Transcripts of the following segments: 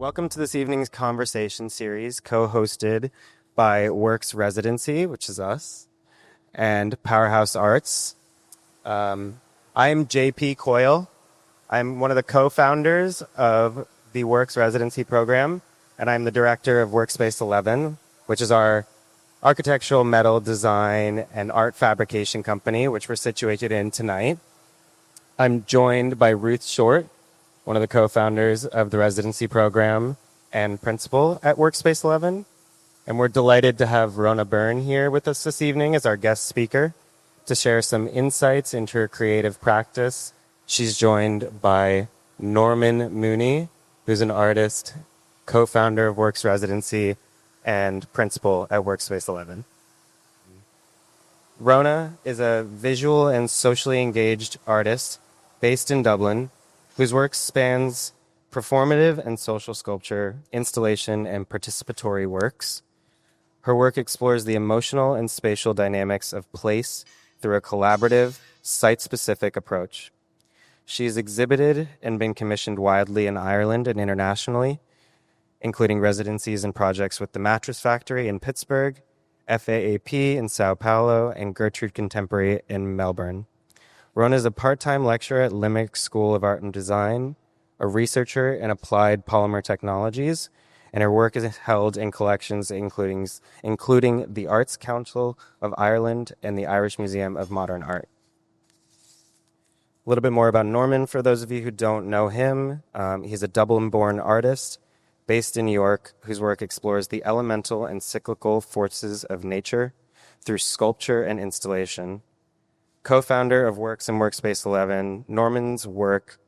Welcome to this evening's conversation series co-hosted by Works Residency, which is us, and Powerhouse Arts. I'm JP Coyle. I'm one of the co-founders of the Works Residency program, and I'm the director of Workspace11, which is our architectural metal design and art fabrication company, which we're situated in tonight. I'm joined by Ruth Shortt, one of the co-founders of the residency program and principal at Workspace11. And we're delighted to have Rhona Byrne here with us this evening as our guest speaker to share some insights into her creative practice. She's joined by Norman Mooney, who's an artist, co-founder of Works Residency, and principal at Workspace11. Rhona is a visual and socially engaged artist based in Dublin, whose work spans performative and social sculpture, installation, and participatory works. Her work explores the emotional and spatial dynamics of place through a collaborative, site-specific approach. She's exhibited and been commissioned widely in Ireland and internationally, including residencies and projects with the Mattress Factory in Pittsburgh, FAAP in Sao Paulo, and Gertrude Contemporary in Melbourne. Rhona is a part-time lecturer at Limerick School of Art and Design, a researcher in applied polymer technologies, and her work is held in collections including the Arts Council of Ireland and the Irish Museum of Modern Art. A little bit more about Norman for those of you who don't know him. He's a Dublin-born artist based in New York whose work explores the elemental and cyclical forces of nature through sculpture and installation. Co-founder of Works and Workspace11, Norman's work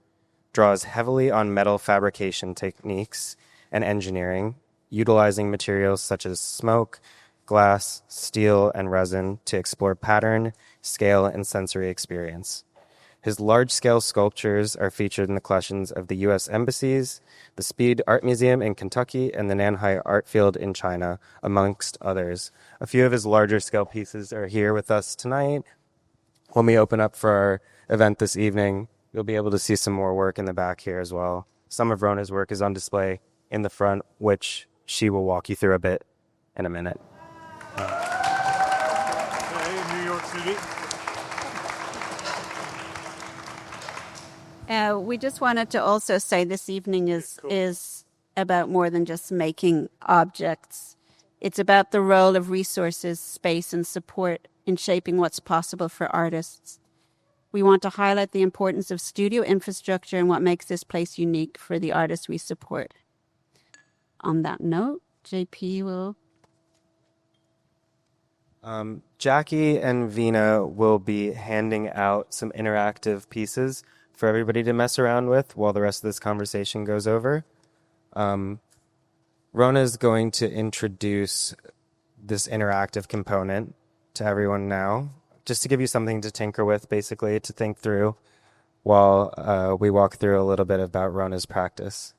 draws heavily on metal fabrication techniques and engineering, utilizing materials such as smoke, glass, steel, and resin to explore pattern, scale, and sensory experience. His large-scale sculptures are featured in the collections of the U.S. embassies, the Speed Art Museum in Kentucky, and the Nanhai Art Field in China, amongst others. A few of his larger-scale pieces are here with us tonight. When we open up for our event this evening, you'll be able to see some more work in the back here as well. Some of Rhona's work is on display in the front, which she will walk you through a bit in a minute. Hey, in New York City. We just wanted to also say this evening is about more than just making objects. It's about the role of resources, space, and support in shaping what's possible for artists. We want to highlight the importance of studio infrastructure and what makes this place unique for the artists we support. On that note, JP will... Jackie and Vina will be handing out some interactive pieces for everybody to mess around with while the rest of this conversation goes over. Rhona is going to introduce this interactive component to everyone now, just to give you something to tinker with, basically, to think through while we walk through a little bit about Rhona's practice.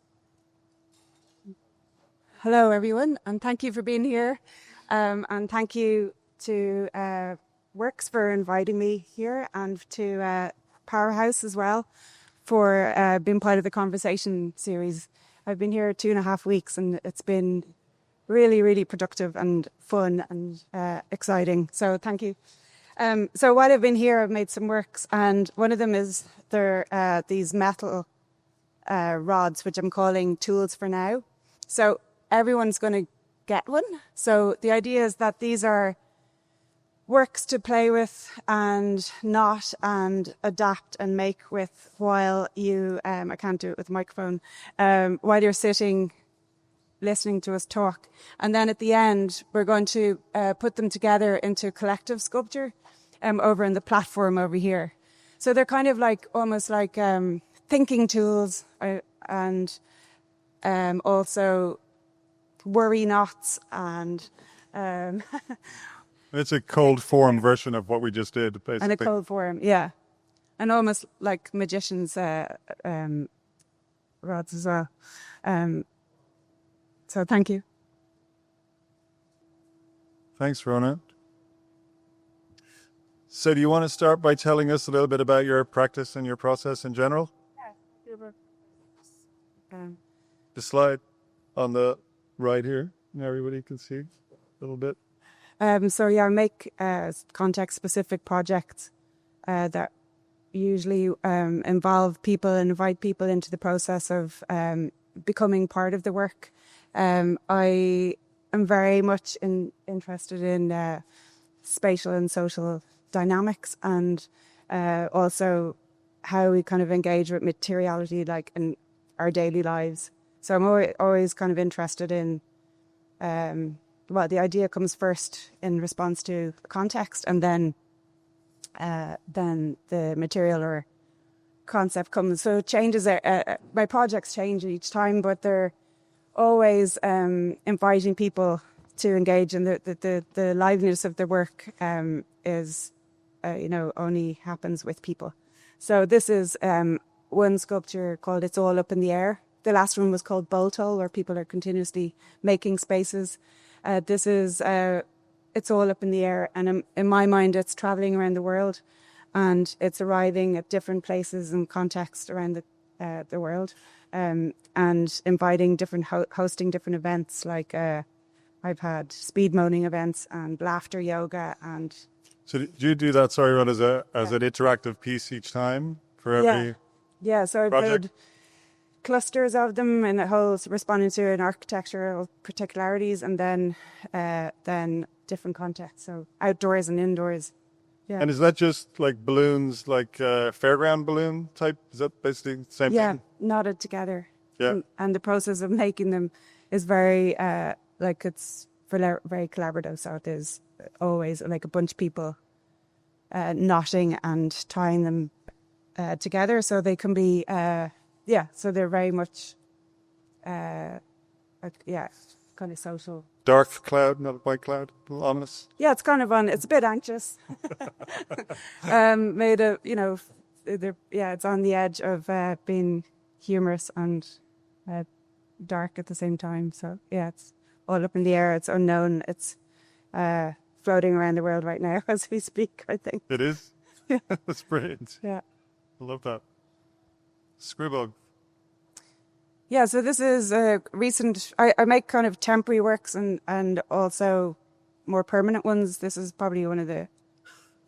Hello, everyone, and thank you for being here. And thank you to Works for inviting me here, and to Powerhouse as well for being part of the conversation series. I've been here 2.5 weeks, and it's been really, really productive and fun and exciting. So thank you. So while I've been here, I've made some works, and one of them is these metal rods, which I'm calling tools for now. So everyone's going to get one. So the idea is that these are works to play with and not and adapt and make with while you, I can't do it with a microphone, while you're sitting listening to us talk. And then at the end, we're going to put them together into collective sculpture over in the platform over here. So they're kind of like almost like thinking tools and also worry knots and... It's a cold form version of what we just did, basically. And a cold form, yeah. And almost like magicians' rods as well. So thank you. Thanks, Rhona. So do you want to start by telling us a little bit about your practice and your process in general? Yeah. The slide. on the right here, and everybody can see a little bit. So yeah, I make context-specific projects that usually involve people and invite people into the process of becoming part of the work. I am very much interested in spatial and social dynamics, and also how we kind of engage with materiality, like in our daily lives. So I'm always kind of interested in, well, the idea comes first in response to context, and then the material or concept comes. So it changes. My projects change each time, but they're always inviting people to engage, and the liveliness of the work is, only happens with people. So this is one sculpture called "It's All Up in the Air." The last one was called "Bolt Hole," where people are continuously making spaces. This is "It's All Up in the Air," and in my mind, it's traveling around the world, and it's arriving at different places and contexts around the world, and inviting different hosting different events. Like I've had speed moaning events and laughter yoga, and So do you do that, sorry, Ron, as an interactive piece each time for every yeah. So I've project? made clusters of them in a whole, responding to an architectural particularities, and then different contexts. So outdoors and indoors. Yeah. And is that just like balloons, like fairground balloon type? Is that basically the same Yeah, thing? knotted together. Yeah. And the process of making them is very, it's very collaborative. So it is always like a bunch of people knotting and tying them together. So they can be, so they're very much, kind of social. Dark cloud, not a white cloud, a little ominous. Yeah, it's kind of it's a bit anxious. It's on the edge of being humorous and dark at the same time. So yeah, it's all up in the air. It's unknown. It's floating around the world right now as we speak, I think. It is? Yeah. That's brilliant. Yeah. I love that. Scribble. Yeah, so this is a recent, I make kind of temporary works and also more permanent ones. This is probably one of the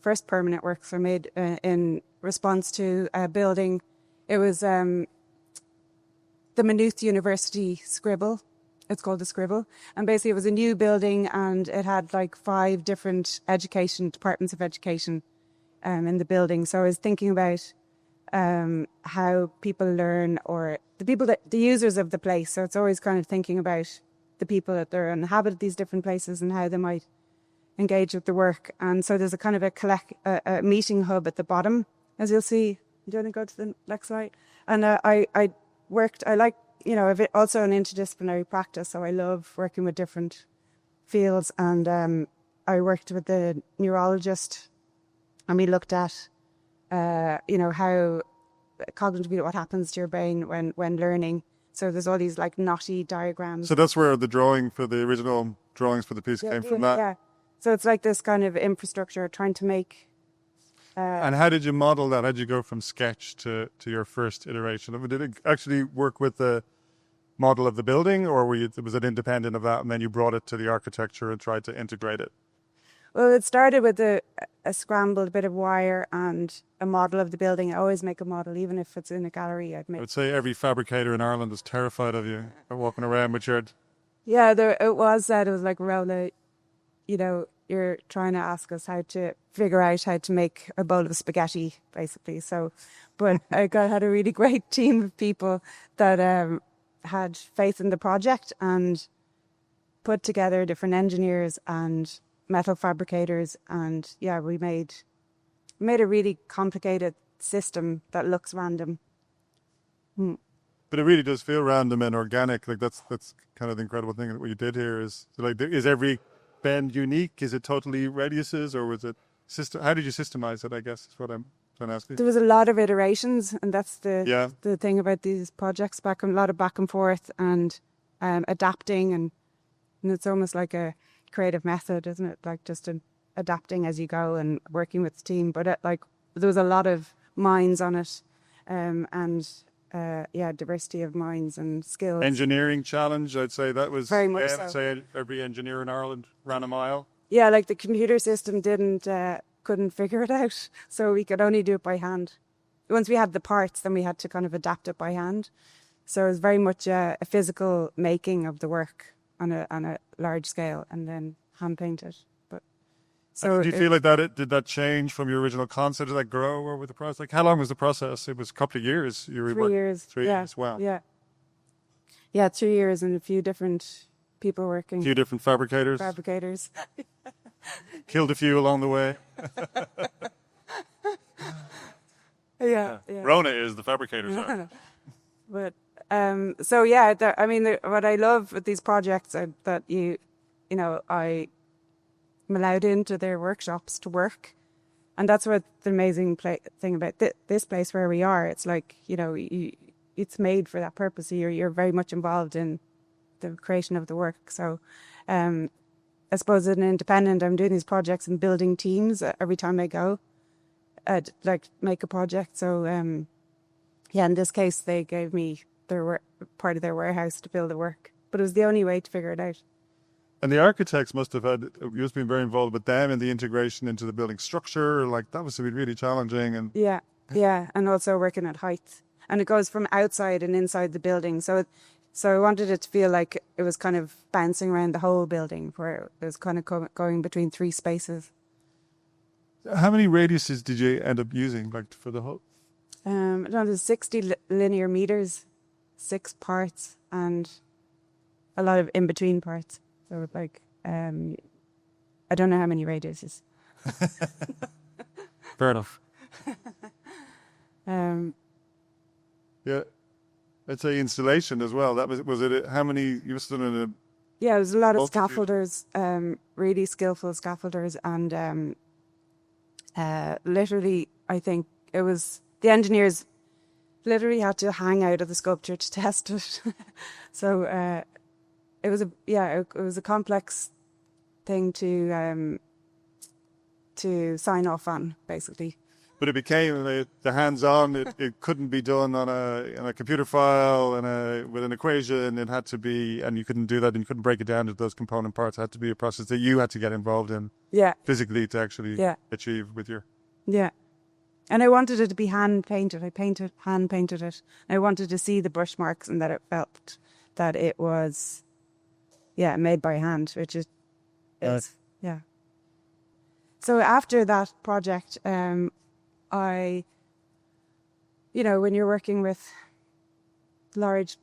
first permanent works I made in response to a building. It was the Maynooth University Scribble. It's called the Scribble. And basically it was a new building, and it had like 5 different departments of education in the building. So I was thinking about how people learn, or the users of the place. So it's always kind of thinking about the people that they're inhabit these different places and how they might engage with the work. And so there's a kind of a meeting hub at the bottom, as you'll see. Do you want to go to the next slide? And I like, also an interdisciplinary practice. So I love working with different fields. And I worked with the neurologist, and we looked at how cognitively what happens to your brain when learning. So there's all these like knotty diagrams. So that's where the drawing for the original drawings for the piece came from, that? Yeah. So it's like this kind of infrastructure trying to make... and how did you model that? How did you go from sketch to your first iteration? I mean, did it actually work with the model of the building, or was it independent of that, and then you brought it to the architecture and tried to integrate it? Well, it started with a scrambled bit of wire and a model of the building. I always make a model, even if it's in a gallery. I would say every fabricator in Ireland is terrified of you walking around with your... Yeah, it was said. It was like, Rhona, you're trying to ask us how to figure out how to make a bowl of spaghetti, basically. So, but I had a really great team of people that had faith in the project and put together different engineers and metal fabricators, and we made a really complicated system that looks random. But it really does feel random and organic. Like that's kind of the incredible thing that what you did here is like, is every bend unique? Is it totally radiuses, or was it how did you systemize it, I guess is what I'm trying to ask you. There was a lot of iterations, and that's the thing about these projects, a lot of back and forth and adapting, and it's almost like a creative method, isn't it? Like just adapting as you go and working with the team. But there was a lot of minds on it, and diversity of minds and skills. Engineering challenge, I'd say that was Very much I'd so. say every engineer in Ireland ran a mile. Yeah, like the computer system couldn't figure it out, so we could only do it by hand. Once we had the parts, then we had to kind of adapt it by hand. So it was very much a physical making of the work on a large scale, and then hand painted. But so do you feel like did that change from your original concept? Did that grow over the process? Like, how long was the process? It was a couple of years. You were 3 years. 3 years. Wow. Yeah, 3 years and a few different people working. A few different fabricators. Killed a few along the way. Yeah. Rhona is the fabricator side. But what I love with these projects are that I'm allowed into their workshops to work, and that's what the amazing thing about this place where we are. It's like it's made for that purpose. You're very much involved in the creation of the work. So, I suppose as an independent, I'm doing these projects and building teams every time I go. I'd like make a project. So, in this case, they gave me part of their warehouse to build the work, but it was the only way to figure it out. And the architects must have been very involved with them in the integration into the building structure. Like, that must have been really challenging. And and also working at height, and it goes from outside and inside the building. So I wanted it to feel like it was kind of bouncing around the whole building, where it was kind of going between 3 spaces. how many radiuses did you end up using, like, for the whole? There's 60 linear meters, 6 parts, and a lot of in-between parts. So like, I don't know how many radiuses. Fair enough. Yeah, I'd say installation as well. That was it. How many you must have done in a? Yeah, there was a lot of Multitude. scaffolders, really skillful scaffolders, and literally, I think it was the engineers literally had to hang out of the sculpture to test it. So it was a complex thing to sign off on, basically. But it became the hands-on. It couldn't be done on a computer file and with an equation. It had to be, and you couldn't do that, and you couldn't break it down into those component parts. It had to be a process that you had to get involved in, physically, to actually achieve with your. Yeah, and I wanted it to be hand painted. I hand painted it. I wanted to see the brush marks and that it felt that it was, made by hand, which is, yeah. So after that project, when you're working with large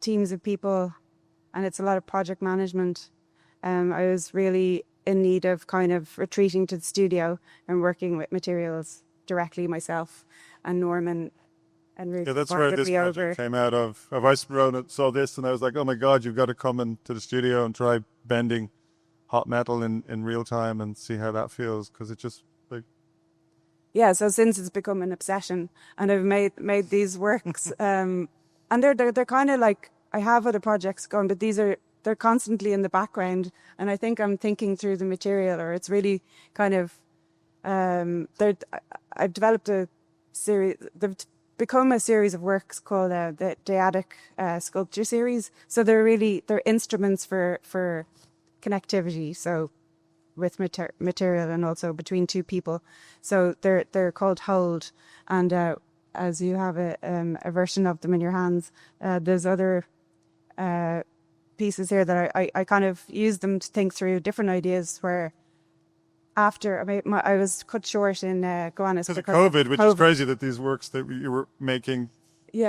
teams of people and it's a lot of project management, I was really in need of kind of retreating to the studio and working with materials directly myself, and Norman and Ruth. Yeah, that's where this project came out of. I saw this and I was like, oh my God, you've got to come into the studio and try bending hot metal in real time and see how that feels, because it just like. Yeah, so since it's become an obsession, and I've made these works, and they're kind of like, I have other projects going, but they're constantly in the background, and I think I'm thinking through the material, or it's really kind of, I've developed a series. They've become a series of works called the dyadic sculpture series. So they're instruments for connectivity. So with material and also between 2 people. So they're called hold, and as you have a version of them in your hands, there's other pieces here that I kind of use them to think through different ideas. Where after I was cut short in Gowanus because of COVID, which is crazy that these works that you were making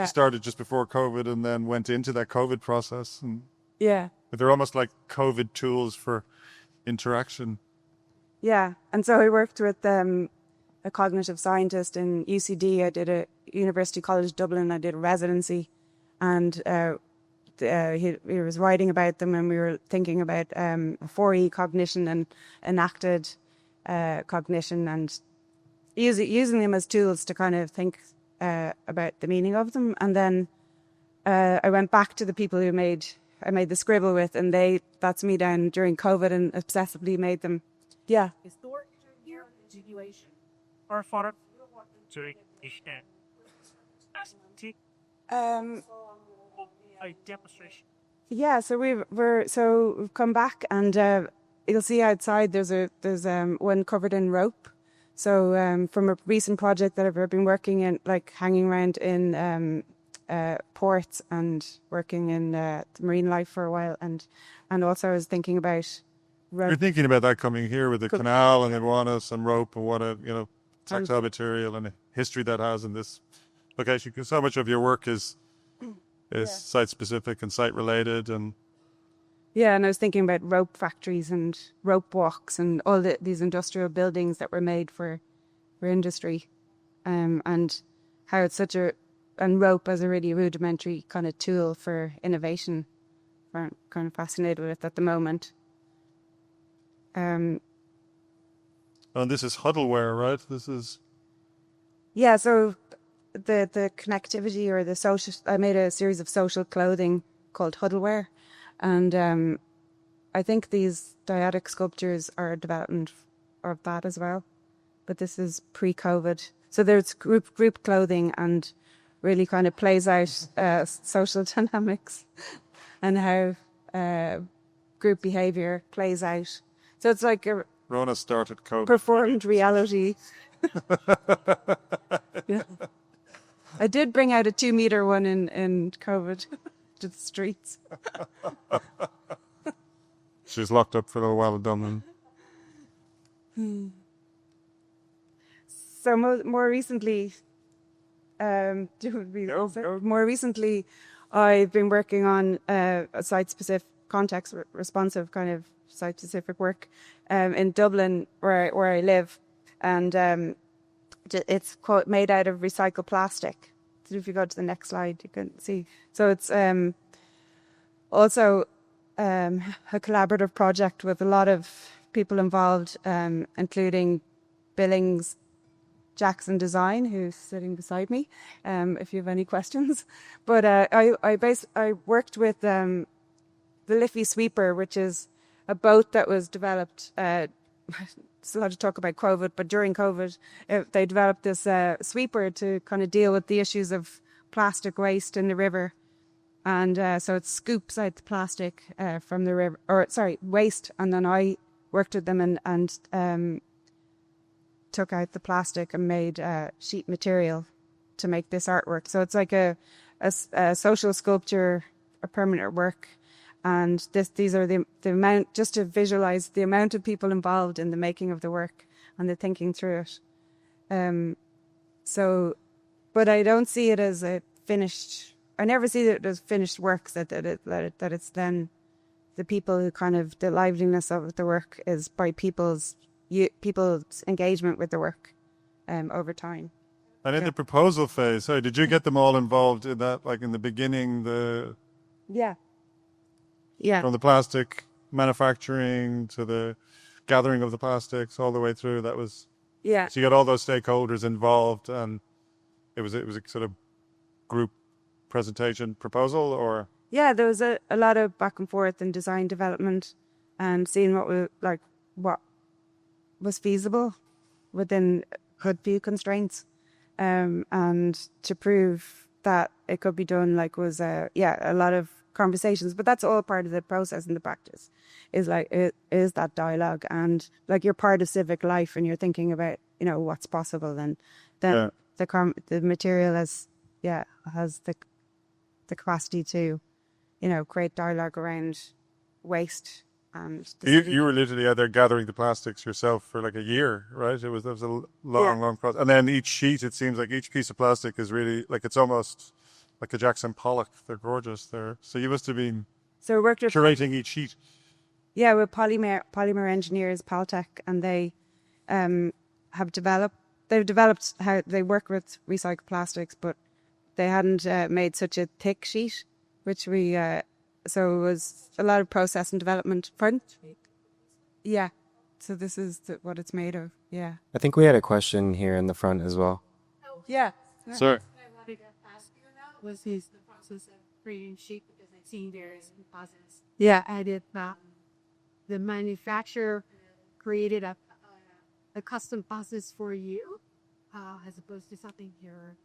started just before COVID and then went into that COVID process. And but they're almost like COVID tools for interaction. Yeah, and so I worked with a cognitive scientist in UCD. I did a University College Dublin. I did a residency, and he was writing about them, and we were thinking about 4E cognition and enacted cognition, and using them as tools to kind of think about the meaning of them. And then I went back to the people I made the Scribble with, and that's me down during COVID and obsessively made them. Yeah. demonstration. Yeah, so we've come back, and you'll see outside there's one covered in rope. So from a recent project that I've been working in, like hanging around in ports and working in marine life for a while, and also I was thinking about rope. You're thinking about that coming here with the canal and iguanas and rope and what a tactile material and the history that has in this location. Because so much of your work is site specific and site related, and yeah, and I was thinking about rope factories and rope walks and all these industrial buildings that were made for industry, and how it's and rope as a really rudimentary kind of tool for innovation. I'm kind of fascinated with it at the moment. and this is huddleware, right? This is Yeah, so the connectivity or the social. I made a series of social clothing called huddleware, and I think these dyadic sculptures are a development of that as well. But this is pre-COVID, so there's group clothing and really kind of plays out social dynamics and how group behavior plays out. So it's like a Rhona started COVID. performed reality. Yeah. I did bring out a 2-meter one in COVID to the streets. She's locked up for a little while in Dublin. So more recently, more recently, I've been working on a site-specific, context-responsive kind of site-specific work in Dublin, where I live, and it's made out of recycled plastic. So if you go to the next slide, you can see. So it's also a collaborative project with a lot of people involved, including Billings Jackson Design, who's sitting beside me, if you have any questions. But I worked with the Liffey Sweeper, which is a boat that was developed. It's a lot to talk about COVID, but during COVID, they developed this sweeper to kind of deal with the issues of plastic waste in the river. And so it scoops out the plastic from the river, waste. And then I worked with them and took out the plastic and made sheet material to make this artwork. So it's like a social sculpture, a permanent work. And these are the amount, just to visualize the amount of people involved in the making of the work and the thinking through it. But I don't see it as a finished. I never see it as finished works. That it's then the people who kind of the liveliness of the work is by people's engagement with the work over time. And in the proposal phase, sorry, did you get them all involved in that? Like in the beginning, Yeah. From the plastic manufacturing to the gathering of the plastics, all the way through. That was Yeah. So you got all those stakeholders involved, and it was a sort of group presentation proposal, or Yeah, there was a lot of back and forth in design development and seeing what was feasible within hood view constraints, and to prove that it could be done. Was a lot of conversations, but that's all part of the process and the practice. Is that dialogue, and you're part of civic life, and you're thinking about what's possible, and then the material has the capacity to create dialogue around waste. And you were literally out there gathering the plastics yourself for like a year, right? That was a long process. And then each sheet, it seems like each piece of plastic is really it's almost like a Jackson Pollock. They're gorgeous. So you must have been worked with curating each sheet. Yeah, with polymer engineers, Paltech, and they they've developed how they work with recycled plastics, but they hadn't made such a thick sheet, which we so it was a lot of process and development. Pardon? Yeah. So this is what it's made of. Yeah. I think we had a question here in the front as well. Yeah. Sir. I wanted to ask you about was the process of creating sheet, because I've seen various composites. Yeah. Added the manufacturer created a custom process for you, as opposed to something here.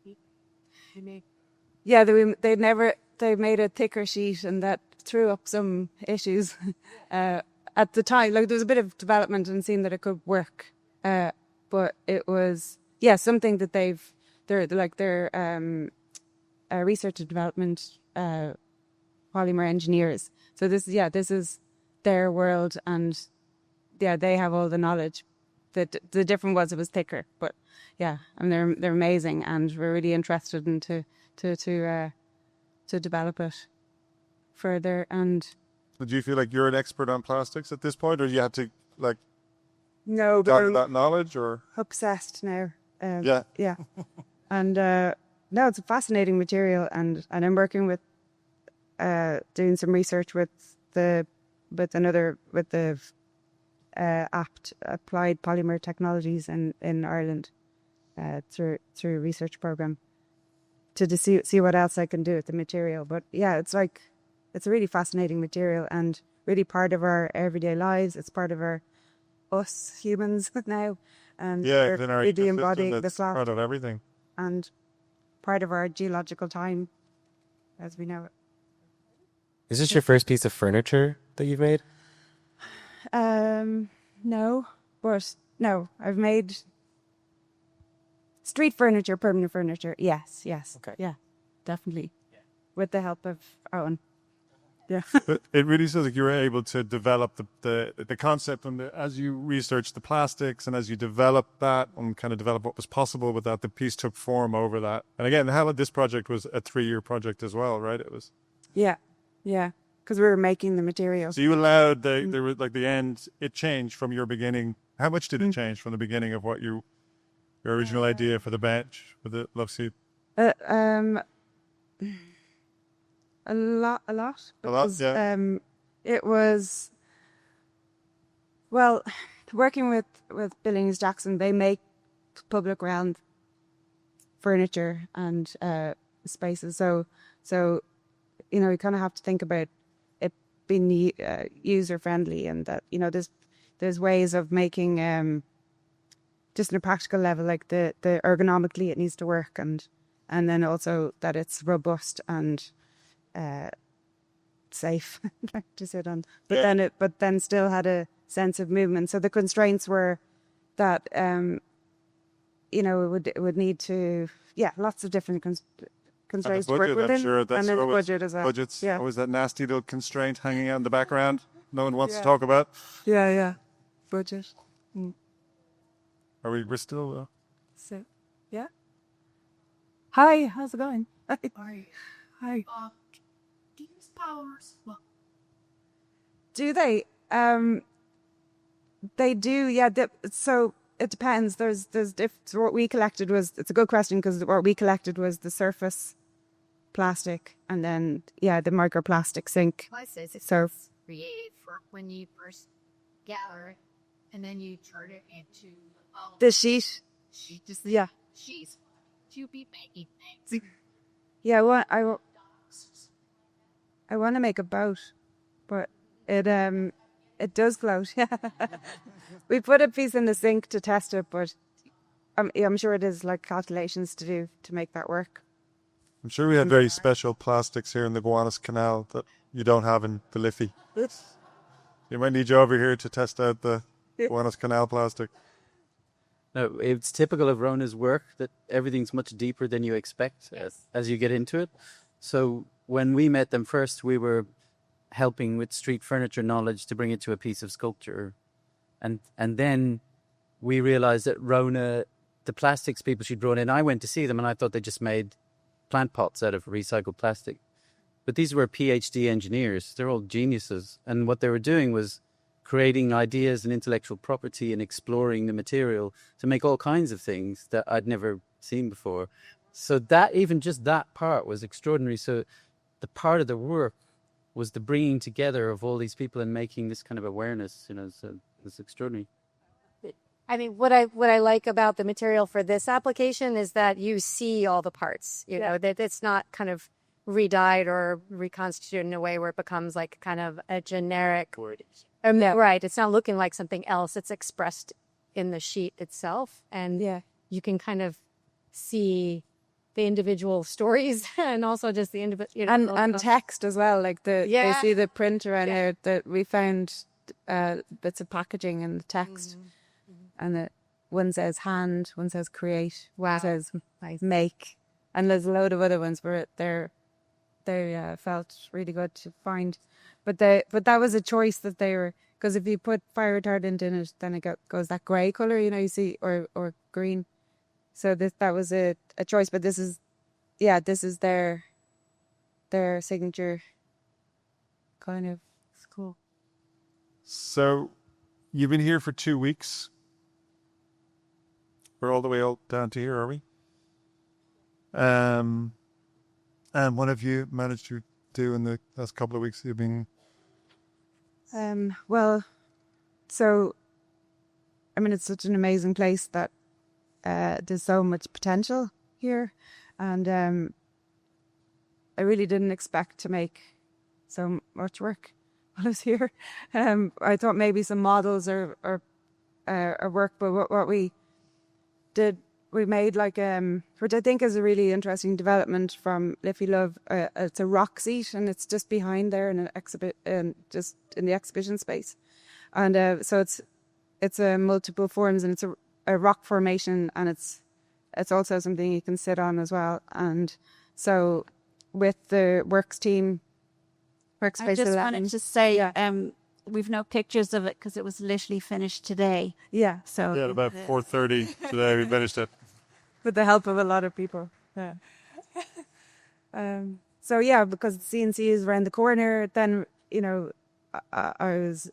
Yeah, they made a thicker sheet, and that threw up some issues at the time. Like there was a bit of development and seeing that it could work, but it was something that they're research and development polymer engineers. So this is their world, and they have all the knowledge. The difference was it was thicker, but and they're amazing, and we're really interested in to develop it further. And So do you feel like you're an expert on plastics at this point, or you have to like no, but gather that knowledge, or obsessed now. yeah, And no, it's a fascinating material, and I'm working with doing some research with the applied polymer technologies in Ireland through a research program to see what else I can do with the material. But it's a really fascinating material and really part of our everyday lives. It's part of us humans now, and we're in our really ecosystem, embodying the that's cloth part of everything. and part of our geological time as we know it. Is this your first piece of furniture that you've made? No, I've made street furniture, permanent furniture. Yes. Okay. Yeah, definitely. With the help of Owen. Yeah. But it really sounds like you were able to develop the concept, and as you researched the plastics and as you developed that and kind of developed what was possible with that, the piece took form over that. And again, this project was a 3-year project as well, right? It was. Yeah. Because we were making the material. So you allowed there was like the end. It changed from your beginning. How much did it change from the beginning of what your original idea for the bench with the love seat? A lot. Because, yeah. It was, well, working with Billings Jackson, they make public realm furniture and spaces. So you kind of have to think about it being user friendly, and that there's ways of making just on a practical level, like the ergonomically it needs to work, and then also that it's robust and safe to sit on, but then still had a sense of movement. So the constraints were that it would need to lots of different constraints to work within, I'm sure that's and then the always, budget as well. budget's always that nasty little constraint hanging out in the background no one wants to talk about. Budget. We're still So hi, how's it going? Hi. Do you use powers? Well, Do they? They do, yeah. So it depends. There's so what we collected was, it's a good question, because what we collected was the surface plastic, and then the microplastic sink. So created for when you first gather it, and then you turn it into the sheet. Just she's to be making things. Yeah, I want to make a boat, but it does float. We put a piece in the sink to test it, but I'm sure it is like calculations to do to make that work. I'm sure we had very special plastics here in the Gowanus Canal that you don't have in the Liffey. You might need you over here to test out the Gowanus Canal plastic. No, it's typical of Rhona's work that everything's much deeper than you expect as you get into it. So when we met them first, we were helping with street furniture knowledge to bring it to a piece of sculpture. And then we realized that Rhona, the plastics people she'd brought in, I went to see them and I thought they just made plant pots out of recycled plastic. But these were PhD engineers. They're all geniuses. And what they were doing was creating ideas and intellectual property and exploring the material to make all kinds of things that I'd never seen before. So that, even just that part was extraordinary. So the part of the work was the bringing together of all these people and making this kind of awareness, so it's extraordinary. I mean, what I like about the material for this application is that you see all the parts, that it's not kind of re-dyed or reconstituted in a way where it becomes like kind of a generic. Right. It's not looking like something else. It's expressed in the sheet itself. And you can kind of see the individual stories and also just the individual, and text as well. Like they Yeah. see the printer and here that we found bits of packaging in the text, and one says hand, one says create, Wow. one says make, and there's a load of other ones where they felt really good to find, but that was a choice that they were, because if you put fire retardant in it, then it goes that grey color, you see, or green. So that was a choice, but this is their signature kind of. It's cool. So, you've been here for 2 weeks. We're all the way down to here, are we? And what have you managed to do in the last couple of weeks you've been? Well, so I mean, it's such an amazing place that there's so much potential here, and I really didn't expect to make so much work while I was here. I thought maybe some models or work, but what we did, we made like which I think is a really interesting development from Liffey Love. It's a rock seat, and it's just behind there in an exhibit, just in the exhibition space, and so it's a multiple forms, and it's a rock formation, and it's also something you can sit on as well. And so with the works team, Workspace I just 11, wanted to say, yeah. we've no pictures of it because it was literally finished today. Yeah, So Yeah, at about 4:30 today we finished it. with the help of a lot of people. Yeah. So yeah, because CNC is around the corner, then I was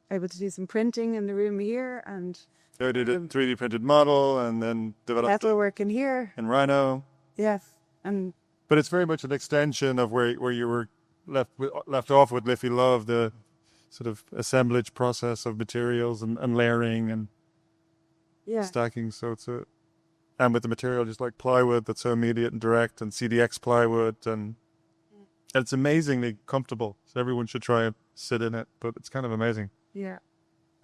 able to do some printing in the room here, and I did a 3D printed model and then developed metal work in here. in Rhino. Yeah, and But it's very much an extension of where you were left off with Liffey Love, the sort of assemblage process of materials and layering and yeah, stacking. So and with the material just like plywood that's so immediate and direct, and CDX plywood, and it's amazingly comfortable. So everyone should try and sit in it, but it's kind of amazing. yeah.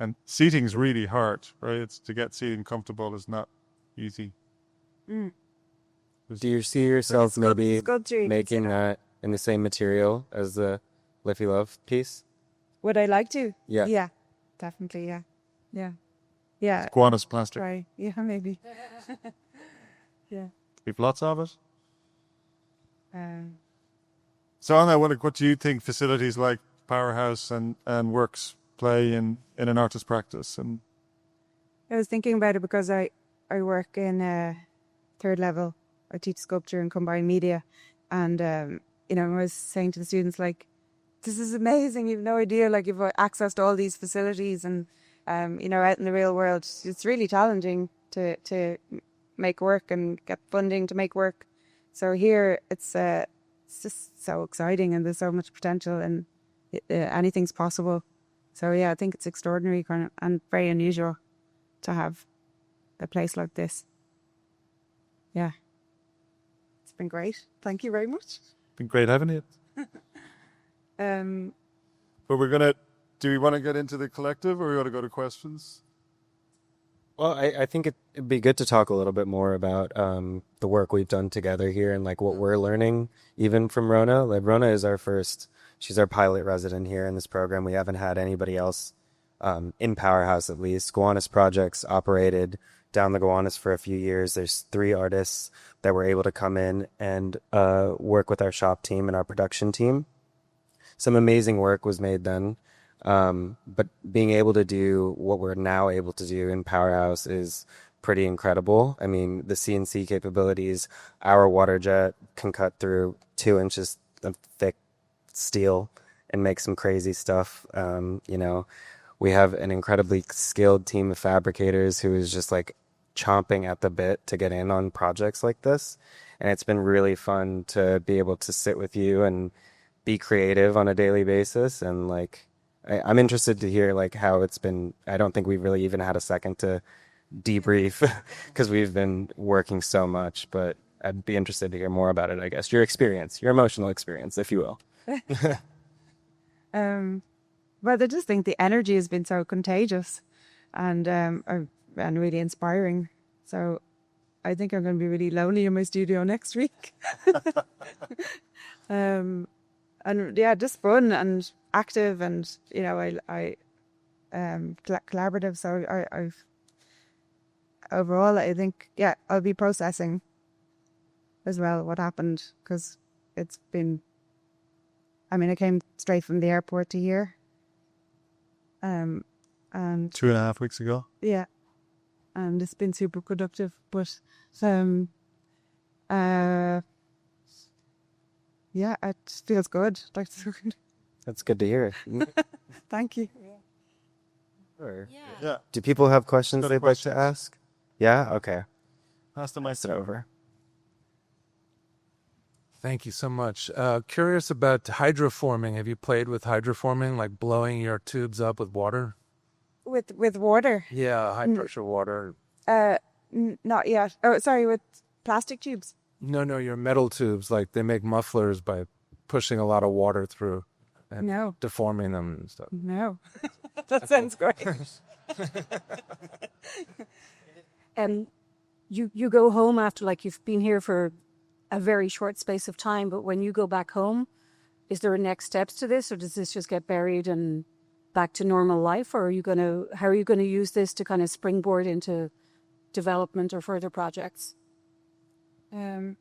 And seating's really hard, right? It's to get seating comfortable is not easy. Do you see yourself maybe Sculpture, making that in the same material as the Liffey Love piece? Would I like to? Yeah. Yeah, definitely. Yeah, yeah, yeah. Guanas plastic. Try. Yeah, maybe. Yeah. We've lots of it. Um, So Anna, what do you think facilities like Powerhouse and Works play in an artist practice? And I was thinking about it because I work in third level. I teach sculpture and combined media, and I was saying to the students, like, this is amazing. You've no idea, like, you've access to all these facilities, and out in the real world, it's really challenging to make work and get funding to make work. So here, it's just so exciting, and there's so much potential, and anything's possible. So yeah, I think it's extraordinary and very unusual to have a place like this. Yeah, it's been great. Thank you very much. been great having you. But do we want to get into the collective, or we want to go to questions? Well, I think it'd be good to talk a little bit more about the work we've done together here and like what we're learning even from Rhona. Like Rhona is she's our pilot resident here in this program. We haven't had anybody else in Powerhouse, at least. Gowanus Projects operated down the Gowanus for a few years. There's 3 artists that were able to come in and work with our shop team and our production team. Some amazing work was made then. But being able to do what we're now able to do in Powerhouse is pretty incredible. I mean, the CNC capabilities, our water jet can cut through 2 inches of thick steel and make some crazy stuff. We have an incredibly skilled team of fabricators who is just like chomping at the bit to get in on projects like this. And it's been really fun to be able to sit with you and be creative on a daily basis. And like, I'm interested to hear like how it's been. I don't think we've really even had a second to debrief because we've been working so much, but I'd be interested to hear more about it, I guess. Your experience, your emotional experience, if you will. Well, I just think the energy has been so contagious and really inspiring. So I think I'm going to be really lonely in my studio next week. And yeah, just fun and active, and you know, I collaborative. So I've overall, I think, yeah, I'll be processing as well what happened, because it's been. I mean, I came straight from the airport to here. And 2.5 weeks ago. yeah, and it's been super productive. But yeah, it feels good. Like, That's good to hear. thank you. Sure. Yeah. Do people have questions Got they'd like questions. to ask? Yeah? Okay. Pass the mic. Pass it over. Thank you so much. Curious about hydroforming. Have you played with hydroforming, like blowing your tubes up with water? With water, Yeah, high pressure water. not yet. Oh, sorry, with plastic tubes. No, your metal tubes, like they make mufflers by pushing a lot of water through and No. deforming them and stuff. No, that sounds great. You go home after, like, you've been here for a very short space of time, but when you go back home, is there a next steps to this, or does this just get buried and back to normal life, or how are you going to use this to kind of springboard into development or further projects? I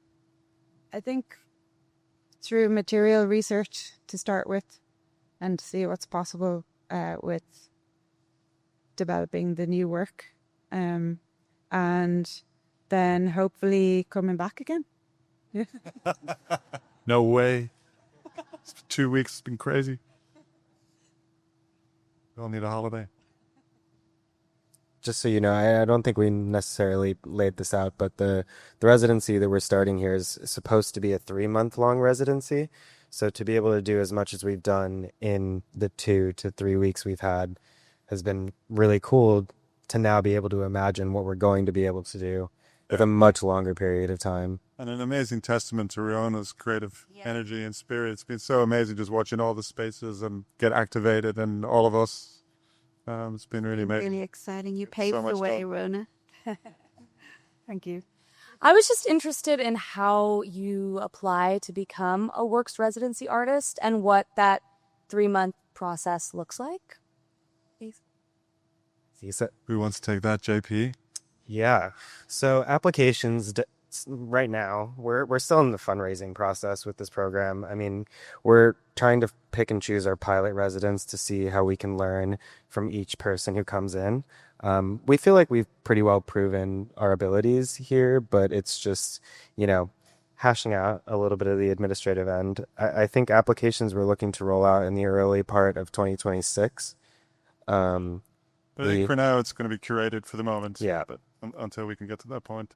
think through material research to start with, and see what's possible with developing the new work, and then hopefully coming back again. Yeah. No way. It's been 2 weeks. It's been crazy. We all need a holiday. Just so you know, I don't think we necessarily laid this out, but the residency that we're starting here is supposed to be a 3-month-long residency. So to be able to do as much as we've done in the 2 to 3 weeks we've had has been really cool, to now be able to imagine what we're going to be able to do with a much longer period of time. And an amazing testament to Rhona's creative energy and spirit. It's been so amazing just watching all the spaces and get activated, and all of us. It's been really amazing. Really exciting. You paved So the much way, fun. Rhona. Thank you. I was just interested in how you apply to become a Works residency artist and what that 3-month process looks like. Who wants to take that, JP? Yeah. So applications right now, we're still in the fundraising process with this program. I mean, we're trying to pick and choose our pilot residents to see how we can learn from each person who comes in. We feel like we've pretty well proven our abilities here, but it's just, hashing out a little bit of the administrative end. I think applications we're looking to roll out in the early part of 2026. But I think for now it's going to be curated for the moment. Yeah. But until we can get to that point.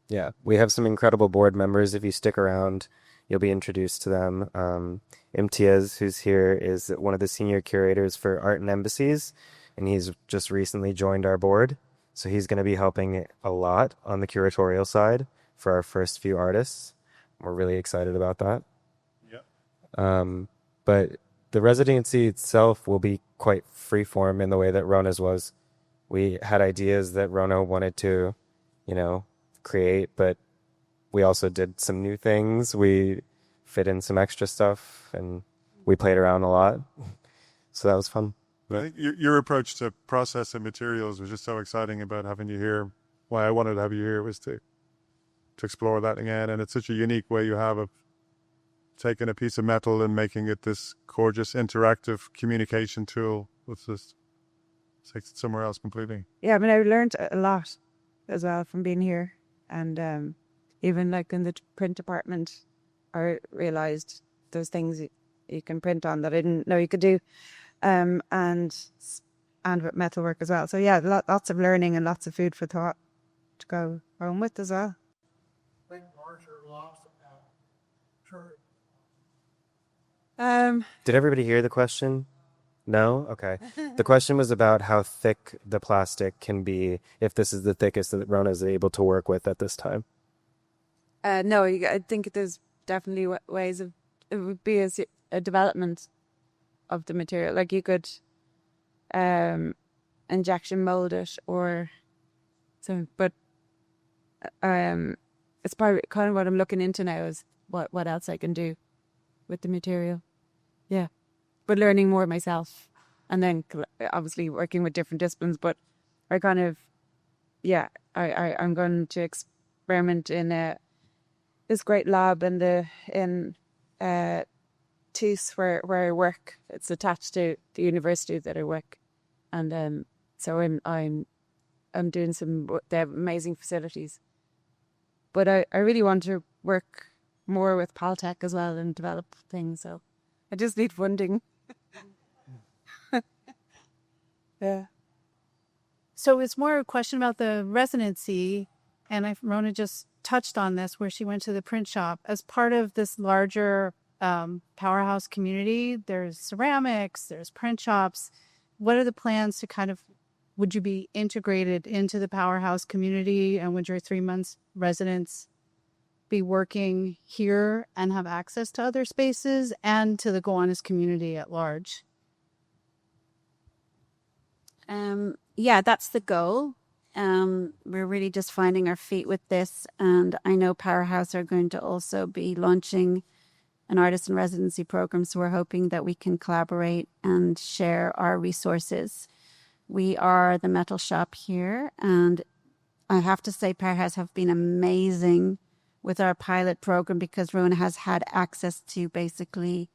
Yeah, we have some incredible board members. If you stick around, you'll be introduced to them. Imtiaz, who's here, is one of the senior curators for Art and Embassies, and he's just recently joined our board. So he's going to be helping a lot on the curatorial side for our first few artists. We're really excited about that. Yeah. But the residency itself will be quite freeform in the way that Rhona's was. We had ideas that Rhona wanted to, create, but we also did some new things. We fit in some extra stuff, and we played around a lot. So that was fun. But I think your approach to process and materials was just so exciting about having you here. Why I wanted to have you here was to explore that again. And it's such a unique way you have of taking a piece of metal and making it this gorgeous interactive communication tool. It's just takes it somewhere else completely. Yeah, I mean, I learned a lot as well from being here. And even like in the print department, I realized there's things you can print on that I didn't know you could do. And with metalwork as well. So yeah, lots of learning and lots of food for thought to go home with as well. Did everybody hear the question? No? Okay. The question was about how thick the plastic can be, if this is the thickest that Rhona is able to work with at this time. No, I think there's definitely ways of, it would be a development of the material. Like you could injection mold it or so, but it's probably kind of what I'm looking into now is what else I can do with the material. Yeah, but learning more myself, and then obviously working with different disciplines. But I kind of, yeah, I'm going to experiment in this great lab in TUS where I work. It's attached to the university that I work, and so I'm doing they have amazing facilities. But I really want to work more with Paltech as well and develop things. So I just need funding. Yeah. So it's more a question about the residency, and Rhona just touched on this, where she went to the print shop as part of this larger powerhouse community. There's ceramics, there's print shops. What are the plans to kind of, would you be integrated into the powerhouse community, and would your 3 months residents be working here and have access to other spaces and to the Gowanus community at large? Yeah, that's the goal. We're really just finding our feet with this, and I know Powerhouse are going to also be launching an artist in residency program, so we're hoping that we can collaborate and share our resources. We are the metal shop here, and I have to say Powerhouse have been amazing with our pilot program, because Rhona has had access to basically,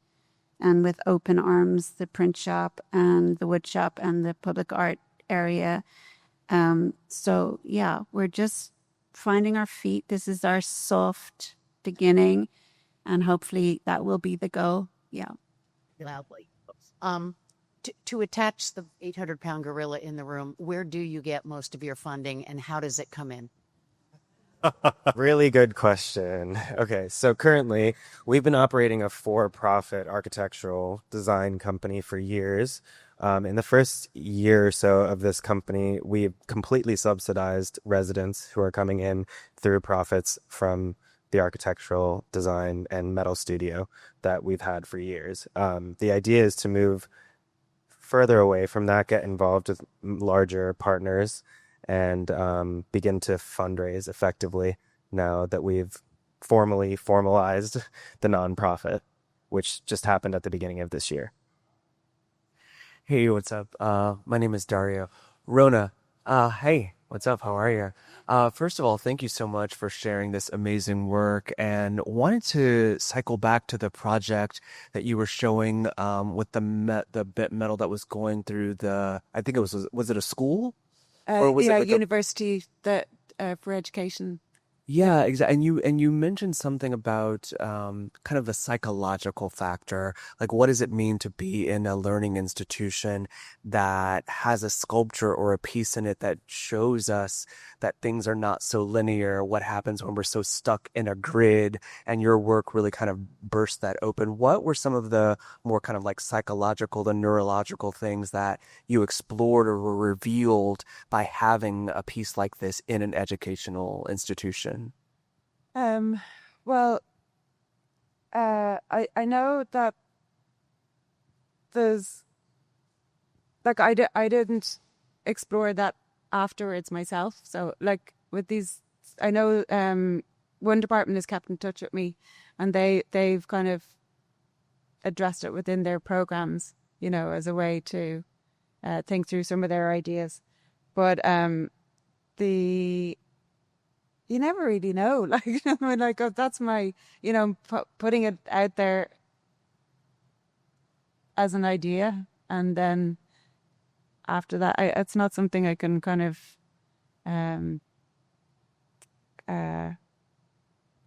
and with open arms, the print shop and the wood shop and the public art area. So yeah, we're just finding our feet. This is our soft beginning, and hopefully that will be the goal. Yeah. Loudly. To attach the 800-pound gorilla in the room, where do you get most of your funding, and how does it come in? Really good question. Okay, so currently we've been operating a for-profit architectural design company for years. In the first year or so of this company, we've completely subsidized residents who are coming in through profits from the architectural design and metal studio that we've had for years. The idea is to move further away from that, get involved with larger partners, and begin to fundraise effectively now that we've formalized the nonprofit, which just happened at the beginning of this year. Hey, what's up? My name is Dario. Rhona, hey, what's up? How are you? First of all, thank you so much for sharing this amazing work, and wanted to cycle back to the project that you were showing with the bit metal that was going through I think it was it a school? Or was it like university that for education? Yeah, exactly. And you mentioned something about kind of the psychological factor. Like, what does it mean to be in a learning institution that has a sculpture or a piece in it that shows us that things are not so linear? What happens when we're so stuck in a grid? And your work really kind of burst that open. What were some of the more kind of like psychological, the neurological things that you explored or were revealed by having a piece like this in an educational institution? Well, I know that there's like I didn't explore that afterwards myself. So like with these, I know one department has kept in touch with me, and they've kind of addressed it within their programs, you know, as a way to think through some of their ideas. But you never really know, like, you know, I mean, like, oh, that's my, you know, putting it out there as an idea, and then after that, it's not something I can kind of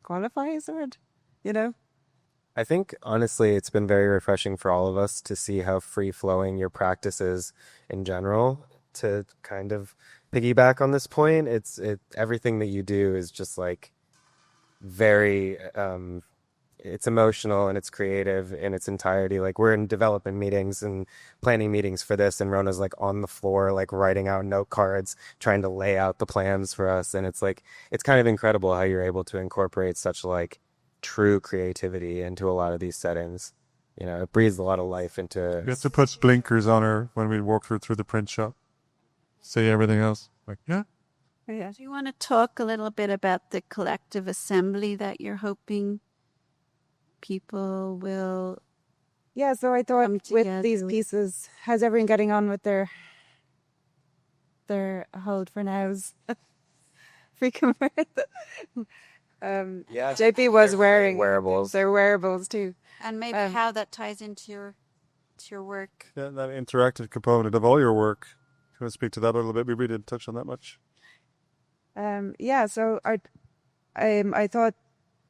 qualify as a word, you know? I think, honestly, it's been very refreshing for all of us to see how free-flowing your practice is in general. To kind of piggyback on this point, everything that you do is just like very it's emotional and it's creative in its entirety. Like, we're in development meetings and planning meetings for this, and Rhona's like on the floor, like writing out note cards, trying to lay out the plans for us. And it's like, it's kind of incredible how you're able to incorporate such like true creativity into a lot of these settings. You know, it breathes a lot of life into. We have to put blinkers on her when we walk her through the print shop. Say everything else. Like, yeah, Yeah. Do you want to talk a little bit about the collective assembly that you're hoping people will? Yeah, so I thought with these pieces, how's everyone getting on with their hold for nows? Freaking Yeah, JP was wearing wearables. their wearables too. And maybe how that ties into your work. Yeah, that interactive component of all your work. Can you want to speak to that a little bit? We really didn't touch on that much. Yeah, so I thought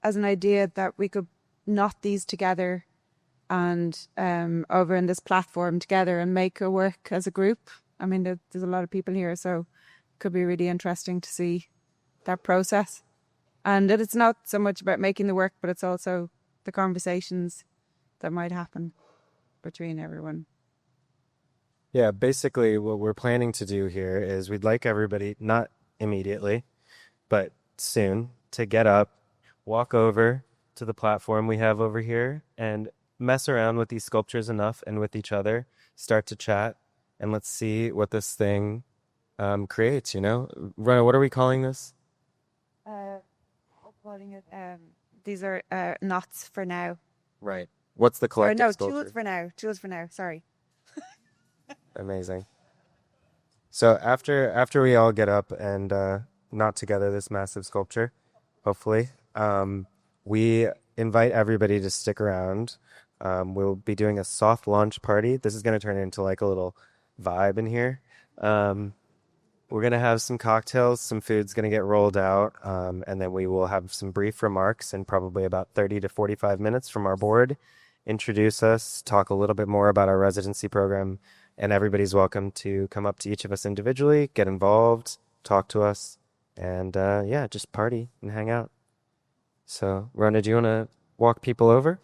as an idea that we could knot these together and over in this platform together and make a work as a group. I mean, there's a lot of people here, so it could be really interesting to see that process. And that it's not so much about making the work, but it's also the conversations that might happen between everyone. Yeah, basically what we're planning to do here is we'd like everybody, not immediately, but soon, to get up, walk over to the platform we have over here and mess around with these sculptures enough and with each other, start to chat, and let's see what this thing creates, you know? Rhona, what are we calling this? Calling it, these are knots for now. Right. What's the collective sculpture? Tools for now. Tools for now. Sorry. Amazing. So after we all get up and knot together this massive sculpture, hopefully, we invite everybody to stick around. We'll be doing a soft launch party. This is going to turn into like a little vibe in here. We're going to have some cocktails, some food's going to get rolled out, and then we will have some brief remarks in probably about 30 to 45 minutes from our board, introduce us, talk a little bit more about our residency program, and everybody's welcome to come up to each of us individually, get involved, talk to us, and just party and hang out. So, Rhona, do you want to walk people over?